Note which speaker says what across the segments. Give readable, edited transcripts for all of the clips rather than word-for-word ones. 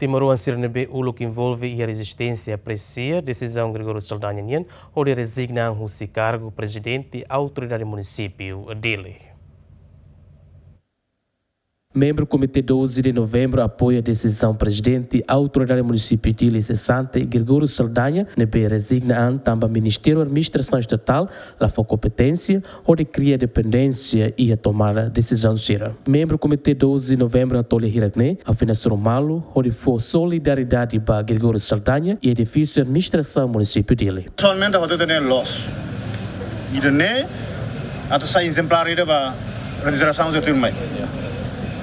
Speaker 1: Timoroan sira nebe uluk envolve e a resistência apresia desizaun Grego Saldanha nian hodi rezigna husi kargu Prezidente Autoridade Munisipiu Dili. Membro do Comitê 12 de Novembro apoia a decisão Presidente Autoridade Munisipiu Dili 60 Grego Saldanha nebe rezigna também Ministério da Administração Estatal lá for competência ou de cria dependência e a tomar a decisão sira. Membro do Comitê 12 de Novembro atole hiratne a financiar malo ou de for solidariedade para Grego Saldanha e edifício da Administração Munisipiu Dili.
Speaker 2: Somente a tem loss. E ne atau sai exemplar ida ba registração de turma.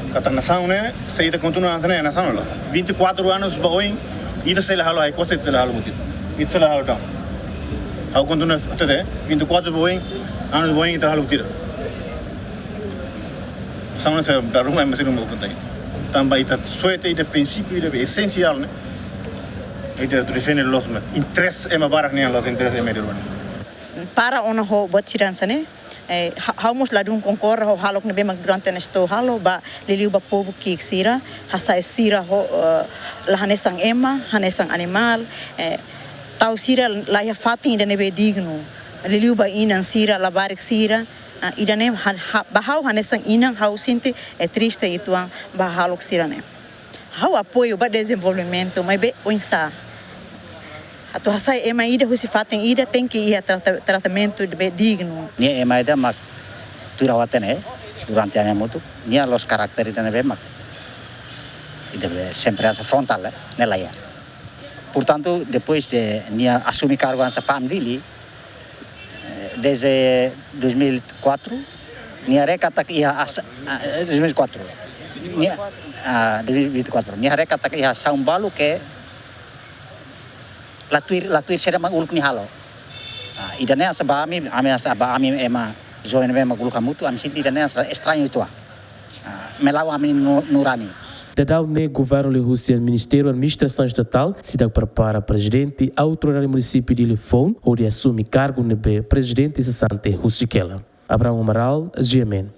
Speaker 2: Kata nação né, saída continua na nação lá. 24 anos baoi, ida sei lá halo ai costa sei lá halo muito. Ida sei lá halo down. How continua até 24 baoi, anos baoi ida halo muito. Sama saya darum ai masih rumah penting. Tambah ida suete ida prinsípio ida essencial né. Ida defender los mas interesse é barak nem los interesse é melhor.
Speaker 3: Para ona ho buat cirança né. Hamos lá dum concorre ho halok nebe mag durante nesto halo ba liliu ba povo que sira hasa sira ho la hanesang ema hanesang animal tau sira la ya fatin ida nebe digno liliu ba inan sira la barik sira ida ne ba hau hanesang inan hau sinti triste ituan ba halok sira ne hau apoio ba desenvolvimento mas be onsa atau hasai ema ida husi fatin ida tem que ir tratamento digno.
Speaker 4: Ni ema ida mak turawatan durante a minha moto ni los caracteres da nebe mak ida sempre essa frontal nela ya. Portanto, depois de ni assumir cargo nessa PAM Dili desde 2004 ni recata que ia 2004 ni 2024 ni recata que ia São Paulo que latuir será maguluk ni halo. Idane asa baami ema zoen ema maguluk kamutu am sinti idane asa estranho itu. Melau ami nurani.
Speaker 1: Dadau ne governo de husi Ministério da Administração Estatal se dá prepara Presidente Autoridade Munisipiu Dili ou de assumir cargo nebe Presidente 60 husi kela. Abraão Amaral, GMN.